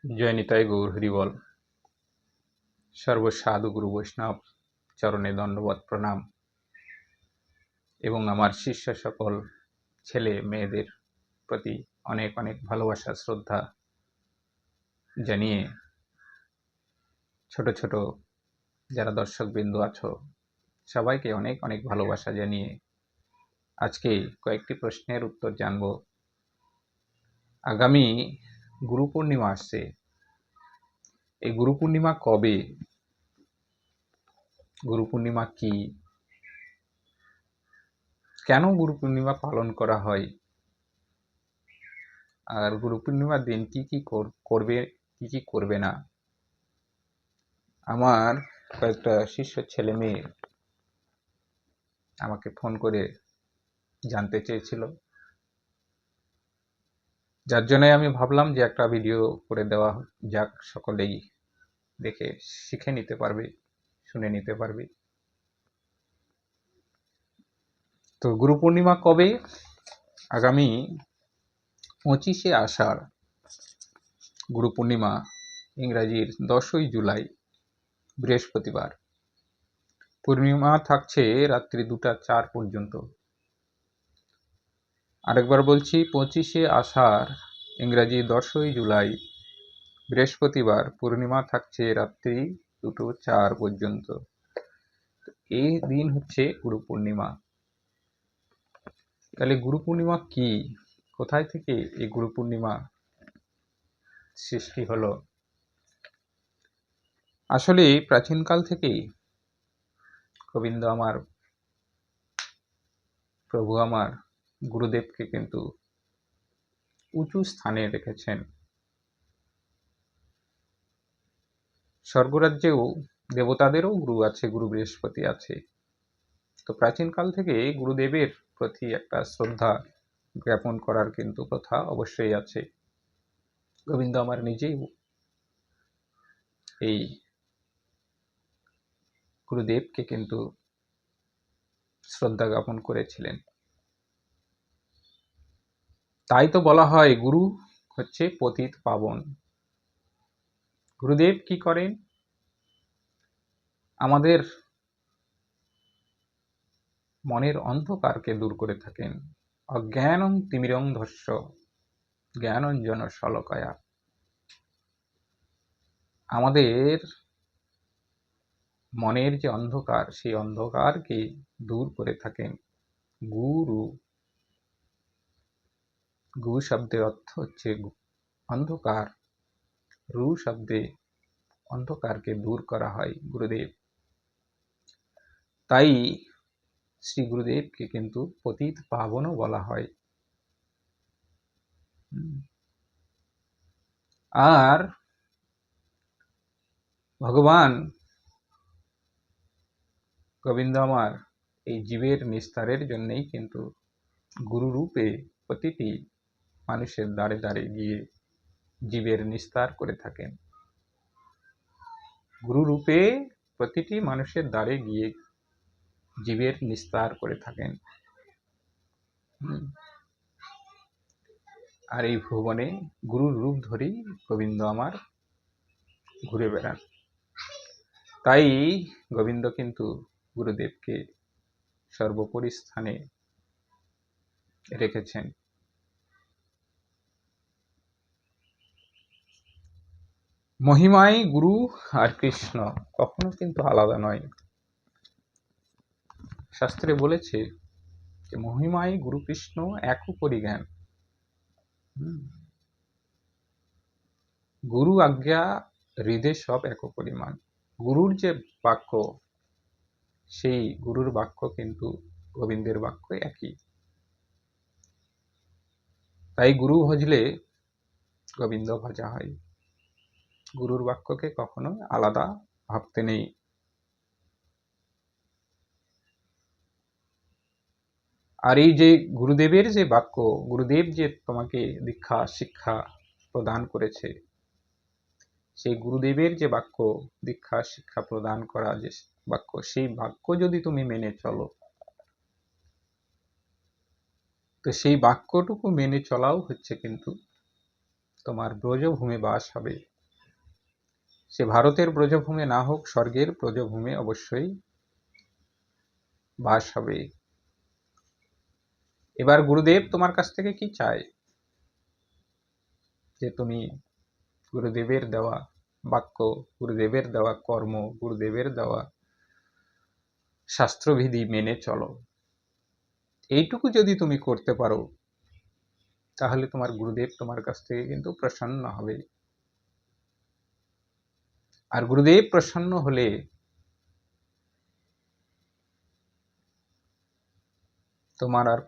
জয় নিতাই গৌর হরিবল। সর্বসাধু গুরু বৈষ্ণব চরণে দণ্ডবৎ প্রণাম এবং আমার শিষ্য সকল ছেলে মেয়েদের প্রতি অনেক অনেক ভালোবাসা শ্রদ্ধা জানিয়ে, ছোট ছোট যারা দর্শকবৃন্দ আছো সবাইকে অনেক অনেক ভালোবাসা জানিয়ে আজকে কয়েকটি প্রশ্নের উত্তর জানব। আগামী গুরু পূর্ণিমা আসছে। এই গুরু পূর্ণিমা কবে, গুরু পূর্ণিমা কি, কেন গুরু পূর্ণিমা পালন করা হয়, আর গুরু পূর্ণিমার দিন কি কি করবে কি কি করবে না। আমার কয়েকটা শিষ্য ছেলে মেয়ে আমাকে ফোন করে জানতে চেয়েছিল, যার জন্য আমি ভাবলাম যে একটা ভিডিও করে দেওয়া যাক, সকলেই দেখে শিখে নিতে পারবে, শুনে নিতে পারবে। তো গুরু পূর্ণিমা কবে? আগামী 25শে আষাঢ় গুরু পূর্ণিমা, ইংরাজির 10ই জুলাই বৃহস্পতিবার। পূর্ণিমা থাকছে রাত্রি 2টা 4 পর্যন্ত। আরেকবার বলছি, 25শে আষাঢ় ইংরাজি 10ই জুলাই বৃহস্পতিবার, পূর্ণিমা থাকছে রাত্রি 2টো 4 পর্যন্ত। এই দিন হচ্ছে গুরু পূর্ণিমা। তাহলে গুরু পূর্ণিমা কি, কোথায় থেকে এই গুরু পূর্ণিমা সৃষ্টি হলো? আসলে প্রাচীনকাল থেকেই গোবিন্দ আমার, প্রভু আমার, গুরুদেবকে কিন্তু উঁচু স্থানে রেখেছেন। স্বর্গরাজ্যেও দেবতাদেরও গুরু আছে, গুরু বৃহস্পতি আছে। তো প্রাচীনকাল থেকে গুরুদেবের প্রতি একটা শ্রদ্ধা জ্ঞাপন করার কিন্তু কথা অবশ্যই আছে। গোবিন্দ আমার নিজেই এই গুরুদেবকে কিন্তু শ্রদ্ধা জ্ঞাপন করেছিলেন। তাই তো বলা হয় গুরু হচ্ছে পতিত পাবন। গুরুদেব কি করেন? আমাদের মনের অন্ধকারকে দূর করে থাকেন। অজ্ঞানং তিমিরং ধস্য জ্ঞানঞ্জন শলাকায়া। আমাদের মনের যে অন্ধকার, সেই অন্ধকারকে দূর করে থাকেন গুরু। গু শব্দের অর্থ হচ্ছে অন্ধকার, রু শব্দে অন্ধকারকে দূর করা হয় গুরুদেব। তাই শ্রী গুরুদেবকে কিন্তু পতিত পাবনও বলা হয়। আর ভগবান গোবিন্দ আমার এই জীবের নিস্তারের জন্যই কিন্তু গুরু রূপে প্রতিটি মানুষের দ্বারে দ্বারে গিয়ে জীবের নিস্তার করে থাকেন। গুরু রূপে প্রতিটি মানুষের দ্বারে গিয়ে জীবের নিস্তার করে থাকেন। আর এই ভুবনে গুরুর রূপ ধরেই গোবিন্দ আমার ঘুরে বেড়ান। তাই গোবিন্দ কিন্তু গুরুদেবকে সর্বোপরি স্থানে রেখেছেন। মহিমায় গুরু আর কৃষ্ণ কখনো কিন্তু আলাদা নয়। শাস্ত্রে বলেছে যে মহিমায় গুরু কৃষ্ণ একই জ্ঞান। গুরু আজ্ঞা হৃদে সব এক পরিমাণ। গুরুর যে বাক্য, সেই গুরুর বাক্য কিন্তু গোবিন্দের বাক্য একই। তাই গুরু ভজলে গোবিন্দ ভজা হয়। গুরুর বাক্যকে কখনো আলাদা ভাবতে নেই। আর এই যে গুরুদেবের যে বাক্য, গুরুদেব যে তোমাকে দীক্ষা শিক্ষা প্রদান করেছে, সেই গুরুদেবের যে বাক্য, দীক্ষা শিক্ষা প্রদান করা যে বাক্য, সেই বাক্য যদি তুমি মেনে চলো, তো সেই বাক্যটুকু মেনে চলাও হচ্ছে কিন্তু তোমার ব্রজভূমে বাস হবে। সে ভারতের ব্রজভূমে না হোক, স্বর্গের ব্রজভূমে অবশ্যই বাস হবে। এবার গুরুদেব তোমার কাছ থেকে কি চায়? যে তুমি গুরুদেবের দেওয়া বাক্য, গুরুদেবের দেওয়া কর্ম, গুরুদেবের দেওয়া শাস্ত্রবিধি মেনে চলো। এইটুকু যদি তুমি করতে পারো, তাহলে তোমার গুরুদেব তোমার কাছ থেকে কিন্তু প্রসন্ন হবে। আর গুরুদেব প্রসন্ন হলে তোমার আর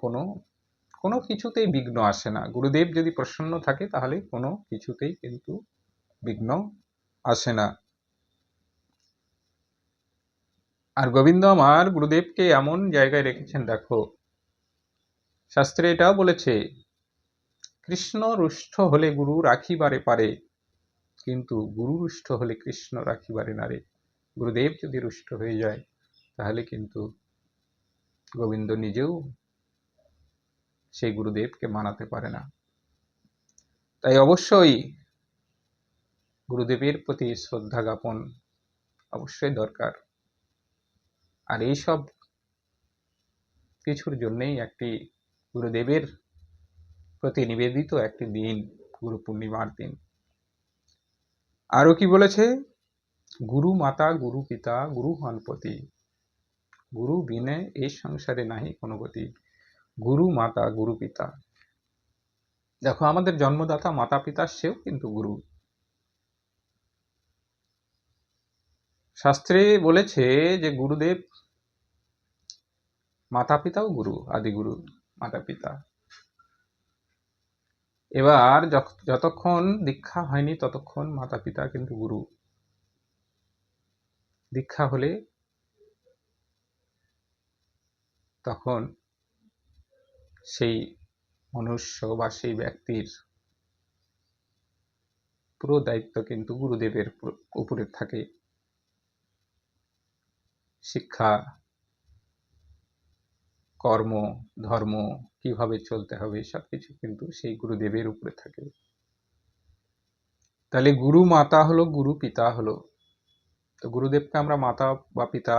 কোনো কিছুতেই বিঘ্ন আসে না। গুরুদেব যদি প্রসন্ন থাকে, তাহলে কোনো কিছুতেই কিন্তু বিঘ্ন আসে না। আর গোবিন্দ আমার গুরুদেবকে এমন জায়গায় রেখেছেন, দেখো শাস্ত্রে এটাও বলেছে, কৃষ্ণ রুষ্ট হলে গুরু রাখিবারে পারে, কিন্তু গুরু রুষ্ট হলে কৃষ্ণ রাখিবারে না রে। গুরুদেব যদি রুষ্ট হয়ে যায়, তাহলে কিন্তু গোবিন্দ নিজেও সেই গুরুদেবকে মানাতে পারে না। তাই অবশ্যই গুরুদেবের প্রতি শ্রদ্ধা জ্ঞাপন অবশ্যই দরকার। আর এইসব কিছুর জন্যই একটি গুরুদেবের প্রতি নিবেদিত একটি দিন গুরু পূর্ণিমার দিন। আরো কি বলেছে? গুরু মাতা গুরু পিতা গুরু হন পতি, গুরু বিনে এই সংসারে নাহি কোনো গতি। গুরু মাতা গুরু পিতা, দেখো আমাদের জন্মদাতা মাতা পিতা, সেও কিন্তু গুরু। শাস্ত্রে বলেছে যে গুরুদেব মাতা পিতাও গুরু, আদি গুরু মাতা পিতা। এবার যতক্ষণ দীক্ষা হয়নি ততক্ষণ মাতা পিতা কিন্তু গুরু। দীক্ষা হলে তখন সেই মনুষ্য বা সেই ব্যক্তির পুরো দায়িত্ব কিন্তু গুরুদেবের উপরে থাকে। শিক্ষা, কর্ম, ধর্ম কিভাবে চলতে হবে, সবকিছু কিন্তু সেই গুরুদেবের উপরে থাকে। তাহলে গুরু মাতা হলো, গুরু পিতা হলো। তো গুরুদেবকে আমরা মাতা বা পিতা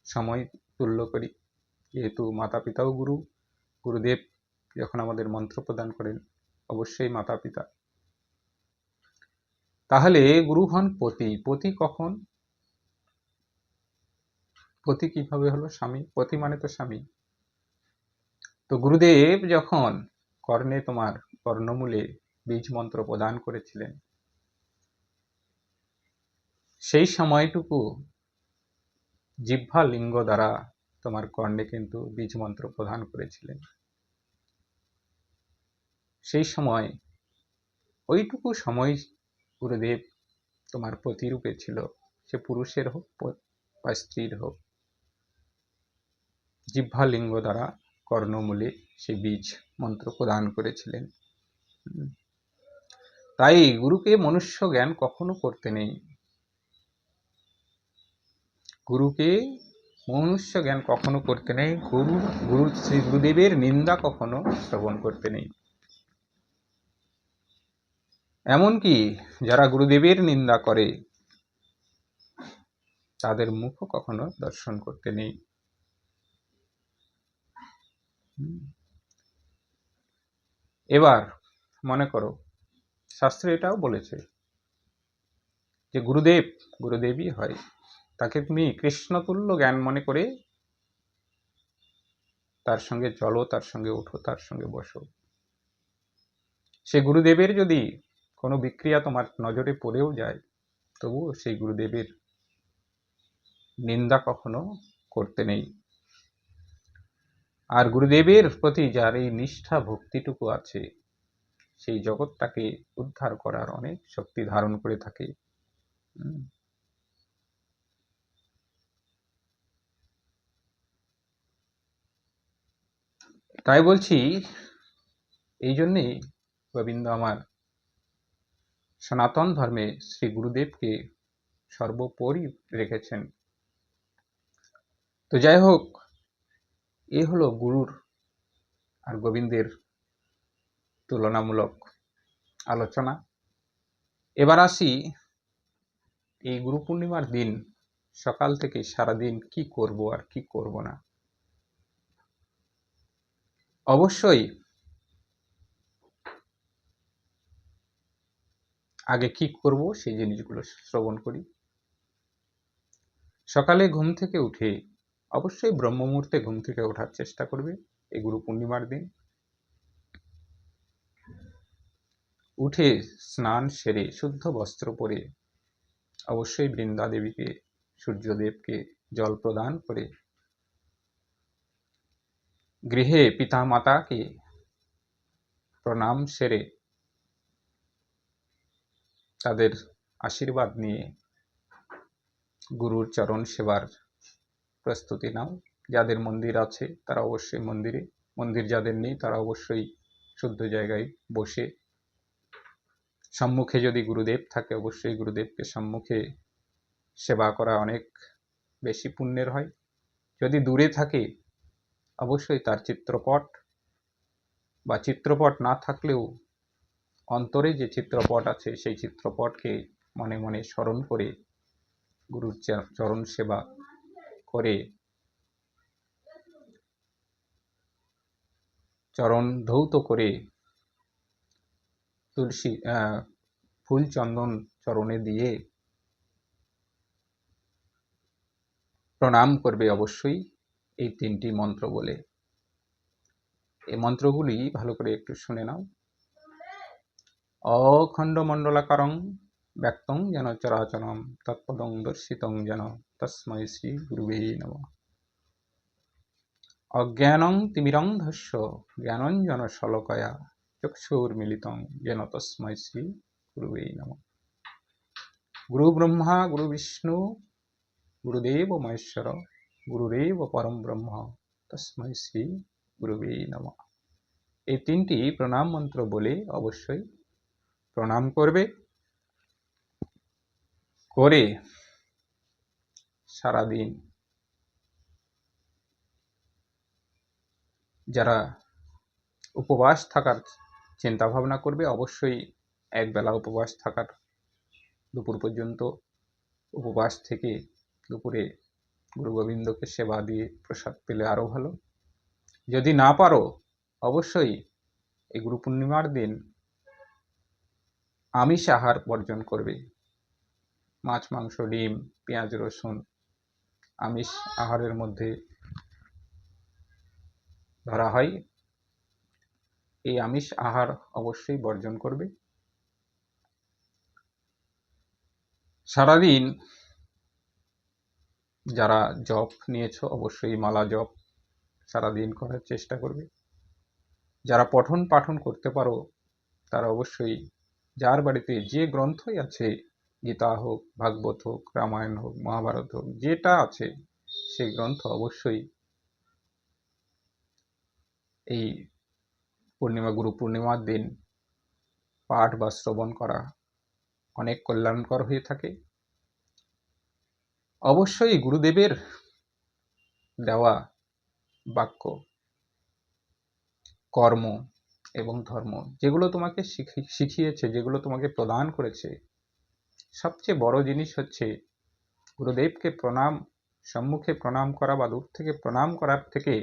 সময় তুল্য করি, যেহেতু মাতা পিতাও গুরু। গুরুদেব যখন আমাদের মন্ত্র প্রদান করেন, অবশ্যই মাতা পিতা। তাহলে গুরু হন পতি। পতি কখন? পতি কিভাবে হলো? স্বামী। পতি মানে তো স্বামী। তো গুরুদেব যখন কর্ণে তোমার কর্ণমূলে বীজ মন্ত্র প্রদান করেছিলেন, সেই সময়টুকু জিহ্বা লিঙ্গ দ্বারা তোমার কর্ণে কিন্তু বীজ মন্ত্র প্রদান করেছিলেন। সেই সময় ওইটুকু সময় গুরুদেব তোমার প্রতিরূপে ছিল, সে পুরুষের হোক বা স্ত্রীর হোক। জিহ্বা লিঙ্গ দ্বারা কর্ণমূলে সে বীজ মন্ত্র প্রদান করেছিলেন। তাই গুরুকে মনুষ্য জ্ঞান কখনো করতে নেই। গুরুকে মনুষ্য জ্ঞান কখনো করতে নেই। শ্রী গুরুদেবের নিন্দা কখনো শ্রবণ করতে নেই। এমনকি যারা গুরুদেবের নিন্দা করে, তাদের মুখও কখনো দর্শন করতে নেই। এবার মনে করো, শাস্ত্রে এটাও বলেছে যে গুরুদেব গুরুদেবই হয়, তাকে তুমি কৃষ্ণতুল্য জ্ঞান মনে করে তার সঙ্গে চলো, তার সঙ্গে ওঠো, তার সঙ্গে বসো। সে গুরুদেবের যদি কোনো বিক্রিয়া তোমার নজরে পড়েও যায়, তবুও সেই গুরুদেবের নিন্দা কখনো করতে নেই। আর গুরুদেবের প্রতি যার এই নিষ্ঠা ভক্তিটুকু আছে, সেই জগৎটাকে উদ্ধার করার অনেক শক্তি ধারণ করে থাকে। তাই বলছি, এই জন্যেই গোবিন্দ আমার সনাতন ধর্মে শ্রী গুরুদেবকে সর্বোপরি রেখেছেন। তো যাই হোক, এ হলো গুরুর আর গোবিন্দের তুলনামূলক আলোচনা। এবার আসি এই গুরু পূর্ণিমার দিন সকাল থেকে সারাদিন কি করব আর কি করব না। অবশ্যই আগে কি করব সেই জিনিসগুলো শ্রবণ করি। সকালে ঘুম থেকে উঠে অবশ্যই ব্রহ্ম মুহূর্তে ঘুম থেকে ওঠার চেষ্টা করবে এই গুরু পূর্ণিমার দিন। উঠে স্নান সেরে শুদ্ধ বস্ত্র পরে অবশ্যই বৃন্দা দেবীকে, সূর্যদেবকে জল প্রদান করে গৃহে পিতা মাতাকে প্রণাম সেরে তাদের আশীর্বাদ নিয়ে গুরুর চরণ সেবার প্রস্তুতি নাও। যাদের মন্দির আছে তারা অবশ্যই মন্দিরে, মন্দির যাদের নেই তারা অবশ্যই শুদ্ধ জায়গায় বসে, সম্মুখে যদি গুরুদেব থাকে অবশ্যই গুরুদেবকে সম্মুখে সেবা করা অনেক বেশি পুণ্যের হয়। যদি দূরে থাকে অবশ্যই তার চিত্রপট বা চিত্রপট না থাকলেও অন্তরে যে চিত্রপট আছে সেই চিত্রপটকে মনে মনে স্মরণ করে গুরুর চরণ সেবা করে চরণ ধৌত করে তুলসী ফুল চন্দন চরণে দিয়ে প্রণাম করবে অবশ্যই এই 3টি মন্ত্র বলে। এই মন্ত্রগুলি ভালো করে একটু শুনে নাও। অখণ্ডমণ্ডলাকারং ব্যক্তং যেন চরাচরম তৎপদং দর্শিতং যেন তস্मै শ্রী গুরুবে নমঃ। অজ্ঞানং তিমিরন্ধস্য জ্ঞানঞ্জন শলাকয়া চক্ষুর্মিলিতং যেন তস্मै শ্রী গুরুবে নমঃ। গুরু ব্রহ্মা গুরু বিষ্ণু গুরুদেব মহেশ্বর গুরুরেব পরম ব্রহ্ম তস্मै শ্রী গুরুবে নমঃ। এই 3টি প্রণাম মন্ত্র বলে অবশ্যই প্রণাম করবে। করে সারাদিন যারা উপবাস থাকার চিন্তা ভাবনা করবে অবশ্যই একবেলা উপবাস থাকার, দুপুর পর্যন্ত উপবাস থেকে দুপুরে গুরু গোবিন্দকে সেবা দিয়ে প্রসাদ পেলে আরো ভালো। যদি না পারো অবশ্যই এই গুরু পূর্ণিমার দিন আমিষ আহার বর্জন করবে। মাছ মাংস ডিম পেঁয়াজ রসুন আমিষ আহারের মধ্যে ধরা হয়। এই আমিষ আহার অবশ্যই বর্জন করবে। সারাদিন যারা জপ নিয়েছো অবশ্যই মালা জপ সারাদিন করার চেষ্টা করবে। যারা পঠন পাঠন করতে পারো তারা অবশ্যই যার বাড়িতে যে গ্রন্থই আছে, গীতা হোক, ভাগবত হোক, রামায়ণ হোক, মহাভারত হোক, যেটা আছে সেই গ্রন্থ অবশ্যই এই গুরু পূর্ণিমার দিন পাঠ বা শ্রবণ করা অনেক কল্যাণকর হয়ে থাকে। অবশ্যই গুরুদেবের দেওয়া বাক্য, কর্ম এবং ধর্ম যেগুলো তোমাকে শিখিয়েছে, যেগুলো তোমাকে প্রদান করেছে, সবচেয়ে বড় জিনিস হচ্ছে গুরুদেবকে প্রণাম, সম্মুখে প্রণাম করা বা দূর থেকে প্রণাম করার থেকে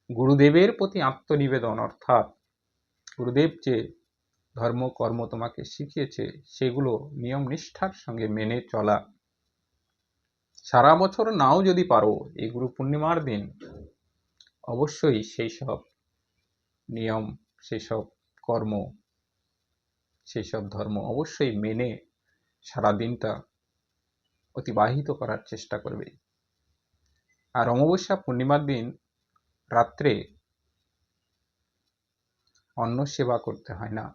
গুরুদেবের প্রতি আত্মনিবেদন, অর্থাৎ গুরুদেব যে ধর্ম কর্ম তোমাকে শিখিয়েছে সেগুলো নিয়ম নিষ্ঠার সঙ্গে মেনে চলা। সারা বছর নাও যদি পারো এই গুরু পূর্ণিমার দিন অবশ্যই সেই সব নিয়ম, সেই সব কর্ম, সেই সব ধর্ম অবশ্যই মেনে সারা দিনটা অতিবাহিত করার চেষ্টা করবে। আর অমাবস্যা পূর্ণিমার দিন রাত্রে অন্ন সেবা করতে হয় না।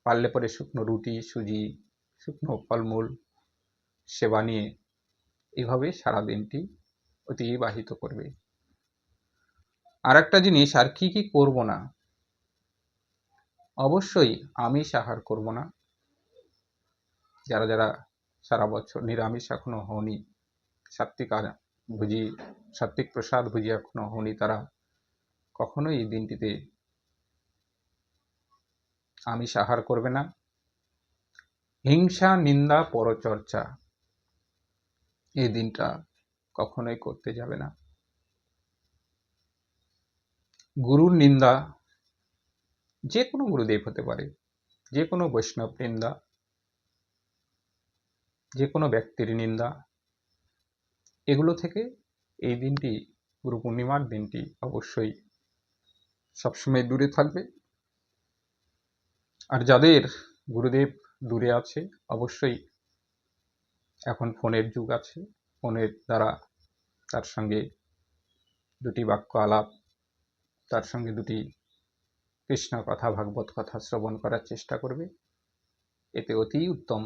পারলে পরে শুকনো রুটি, সুজি, শুকনো ফলমূল সেবা নিয়ে এভাবে সারা দিনটি অতিবাহিত করবে। আর একটা জিনিস, আর কি কি করব না, অবশ্যই আমিষ আহার করব না। যারা যারা সারা বছর নিরামিষ এখনো হওনি, সাত্বিক প্রসাদ ভুজি এখনো হওনি, তারা কখনোই এই দিনটিতে আমিষ আহার করবে না, হিংসা নিন্দা পরচর্চা এই দিনটা কখনোই করতে যাবে না। গুরুর নিন্দা, যে কোনো গুরুদেব হতে পারে, যে কোনো বৈষ্ণব নিন্দা, যে কোনো ব্যক্তির নিন্দা, এগুলো থেকে এই দিনটি, গুরু পূর্ণিমার দিনটি অবশ্যই সবসময় দূরে থাকবে। আর যাদের গুরুদেব দূরে আছে, অবশ্যই এখন ফোনের যুগ আছে, ফোনের দ্বারা তার সঙ্গে দুটি বাক্য আলাপ, তার সঙ্গে দুটি কৃষ্ণ কথা, ভাগবত কথা শ্রবণ করার চেষ্টা করবে, এতে অতি উত্তম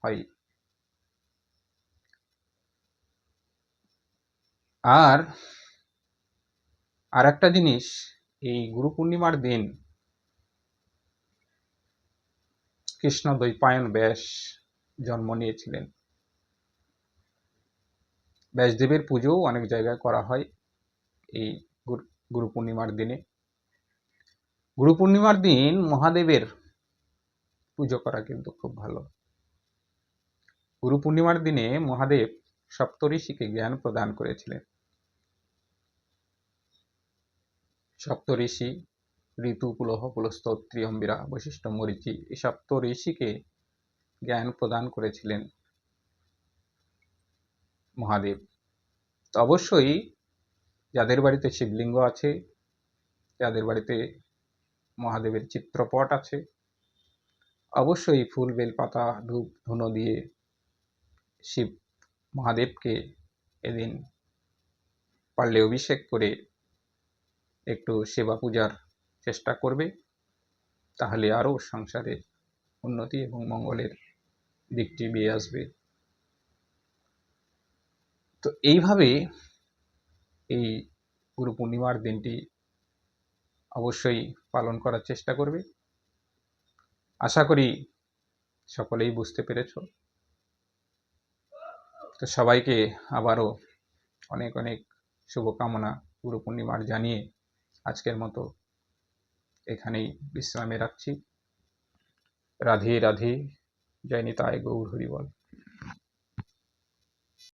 হয়। আর একটা জিনিস, এই গুরু পূর্ণিমার দিন কৃষ্ণ দ্বৈপায়ন ব্যাস জন্ম নিয়েছিলেন। ব্যাসদেবের পুজোও অনেক জায়গায় করা হয় এই গুরু পূর্ণিমার দিনে। গুরু পূর্ণিমার দিন মহাদেবের পুজো করা কিন্তু খুব ভালো। গুরু পূর্ণিমার দিনে মহাদেব সপ্তঋষিকে জ্ঞান প্রদান করেছিলেন। সপ্তঋষি ঋতু, পুলহ, পুলস্ত, ত্রিয়ম্বিরা, বশিষ্ঠ, মরীচি, এই সপ্তঋষিকে জ্ঞান প্রদান করেছিলেন মহাদেব। তো অবশ্যই যাদের বাড়িতে শিবলিঙ্গ আছে, যাদের বাড়িতে মহাদেবের চিত্রপট আছে, অবশ্যই ফুল, বেলপাতা, ধূপ, ধুনো দিয়ে শিব মহাদেবকে এদিন পারলে অভিষেক করে একটু সেবা পূজার চেষ্টা করবে, তাহলে আরও সংসারে উন্নতি এবং মঙ্গলের দিকটি বেয়ে আসবে। তো এইভাবে এই গুরু পূর্ণিমার দিনটি অবশ্যই পালন করার চেষ্টা করবে। আশা করি সকলেই বুঝতে পেরেছ। তো সবাইকে আবারও অনেক অনেক শুভকামনা গুরু পূর্ণিমার জানিয়ে আজকের মতো এখানেই বিশ্রামে রাখছি। রাধে রাধে, জয় নিতাই গৌর হরি বল।